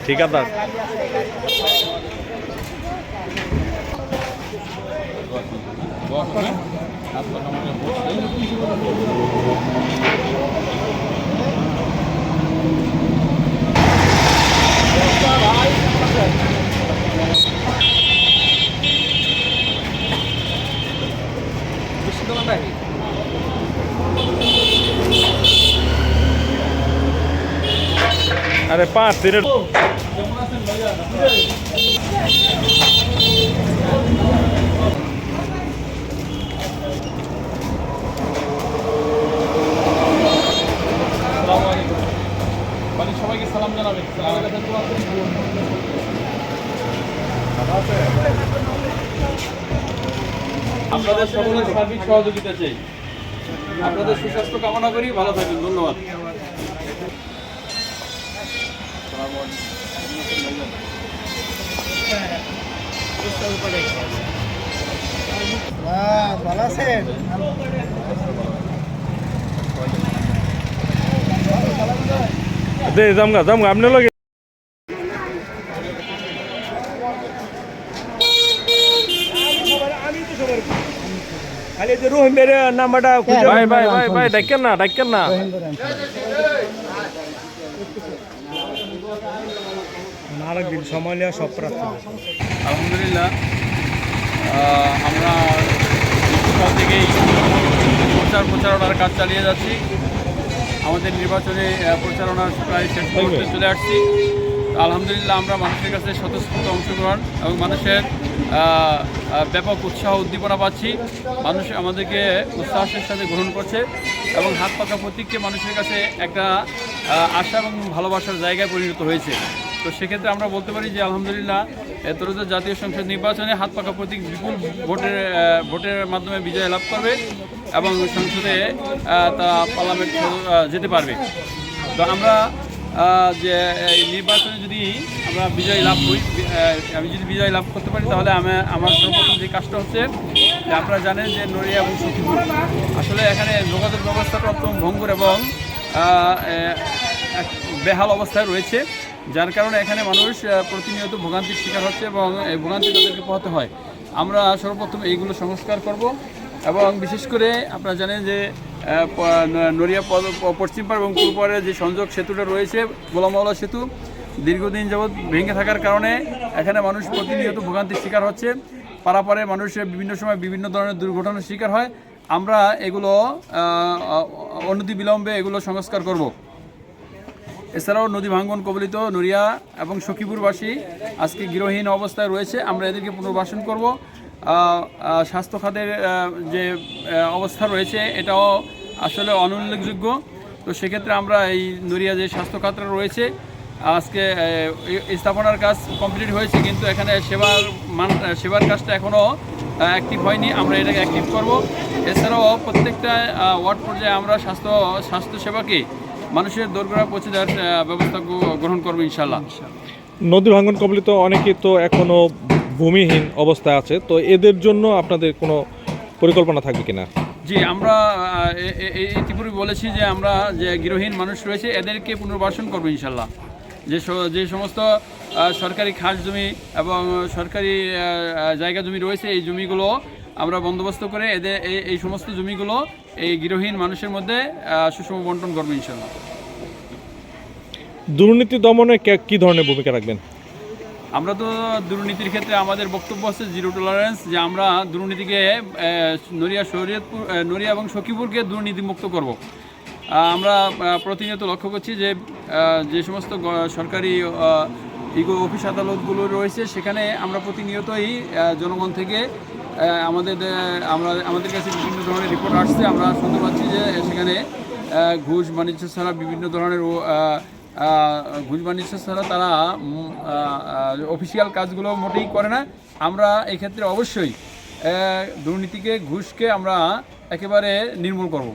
ঠিকাদার। আরে পাঁচ দিনের সবাইকে সালাম জানাবেন। আপনাদের সকলের সার্বিক সহযোগিতা চাই। আপনাদের সুস্বাস্থ্য কামনা করি, ভালো থাকবেন। ধন্যবাদ। ভালো আছেন? জামগা আপনার লগে খালি যে রহিমের নাম্বারটা ভাই ভাই ভাই ভাই ডাকেন না আরেকদিন সময় নেওয়া সব প্রার্থী। আলহামদুলিল্লাহ, আমরা সকাল থেকেই প্রচারণার কাজ চালিয়ে যাচ্ছি। আমাদের নির্বাচনে প্রচারণার প্রায় শেষ মুহূর্তে চলে আসছি। আলহামদুলিল্লাহ, আমরা মানুষের কাছে স্বতঃস্ফূর্ত অংশগ্রহণ এবং মানুষের ব্যাপক উৎসাহ উদ্দীপনা পাচ্ছি। মানুষ আমাদেরকে উৎসাহের সাথে গ্রহণ করছে এবং হাত পাকা প্রতীককে মানুষের কাছে একটা আশা এবং ভালোবাসার জায়গায় পরিণত হয়েছে। তো সেক্ষেত্রে আমরা বলতে পারি যে আলহামদুলিল্লাহ, ত্রয়োদশ জাতীয় সংসদ নির্বাচনে হাত পাকা প্রতীক বিপুল ভোটের মাধ্যমে বিজয় লাভ করবে এবং সংসদে তা পার্লামেন্ট যেতে পারবে। তো আমরা যে এই নির্বাচনে যদি আমরা বিজয় লাভ করি, আমি যদি বিজয় লাভ করতে পারি, তাহলে আমার সর্বপ্রথম যে কাজটা হচ্ছে যে আপনারা জানেন যে নড়িয়া এবং সখীপুর আসলে এখানে যোগাযোগ ব্যবস্থাটা অত্যন্ত ভঙ্গুর এবং বেহাল অবস্থায় রয়েছে, যার কারণে এখানে মানুষ প্রতিনিয়ত ভোগান্তির শিকার হচ্ছে এবং এই ভোগান্তি তাদেরকে পোহাতে হয়। আমরা সর্বপ্রথম এইগুলো সংস্কার করব এবং বিশেষ করে আপনারা জানেন যে নড়িয়া পশ্চিম পাড় এবং পূর্ব পাড়ের যে সংযোগ সেতুটা রয়েছে, গোলাম মাওলা সেতু, দীর্ঘদিন যাবৎ ভেঙে থাকার কারণে এখানে মানুষ প্রতিনিয়ত ভোগান্তির শিকার হচ্ছে। পারাপারে মানুষ বিভিন্ন সময় বিভিন্ন ধরনের দুর্ঘটনার শিকার হয়। আমরা এগুলো অনতিবিলম্বে এগুলো সংস্কার করব। এছাড়াও নদী ভাঙ্গন কবলিত নড়িয়া এবং সখীপুরবাসী আজকে গৃহহীন অবস্থায় রয়েছে, আমরা এদেরকে পুনর্বাসন করব। স্বাস্থ্য খাতের যে অবস্থা রয়েছে এটাও আসলে অনুল্লেখযোগ্য। তো সেক্ষেত্রে আমরা এই নড়িয়া যে স্বাস্থ্য খাতটা রয়েছে, আজকে স্থাপনার কাজ কমপ্লিট হয়েছে, কিন্তু এখানে সেবার কাজটা এখনও অ্যাক্টিভ হয়নি। আমরা এটাকে অ্যাক্টিভ করব। এছাড়াও প্রত্যেকটা ওয়ার্ড পর্যায়ে আমরা স্বাস্থ্যসেবাকে মানুষের দোরগোড়া পৌঁছে দেওয়ার ব্যবস্থা গ্রহণ করবো ইনশাল্লাহ। নদী ভাঙ্গন কবলিত অনেকেই তো এখনো ভূমিহীন অবস্থায় আছে, তো এদের জন্য আপনাদের কোনো পরিকল্পনা থাকবে কিনা? জি, আমরা ইতিপূর্বে বলেছি যে আমরা যে গৃহহীন মানুষ রয়েছে এদেরকে পুনর্বাসন করবো ইনশাল্লাহ। যে সমস্ত সরকারি খাস জমি এবং সরকারি জায়গা জমি রয়েছে, এই জমিগুলো আমরা বন্দোবস্ত করে এই সমস্ত জমিগুলো এই গৃহহীন মানুষের মধ্যে সুষম বন্টন করবো ইনশাল্লাহ। দুর্নীতি দমনে কী ধরনের ভূমিকা রাখবেন? আমরা তো দুর্নীতির ক্ষেত্রে আমাদের বক্তব্য আছে জিরো টলারেন্স, যে আমরা দুর্নীতিকে নড়িয়া এবং সখীপুরকে দুর্নীতিমুক্ত করব। আমরা প্রতিনিয়ত লক্ষ্য করছি যে সমস্ত সরকারি অফিস আদালতগুলো রয়েছে সেখানে আমরা প্রতিনিয়তই জনগণ থেকে আমাদের কাছে বিভিন্ন ধরনের রিপোর্ট আসছে। আমরা শুনতে পাচ্ছি যে সেখানে ঘুষ বাণিজ্য ছাড়া বিভিন্ন ধরনের ঘুষ বাণিজ্য ছাড়া তারা অফিসিয়াল কাজগুলো মোটেই করে না। আমরা এক্ষেত্রে অবশ্যই দুর্নীতিকে, ঘুষকে আমরা একেবারে নির্মূল করব।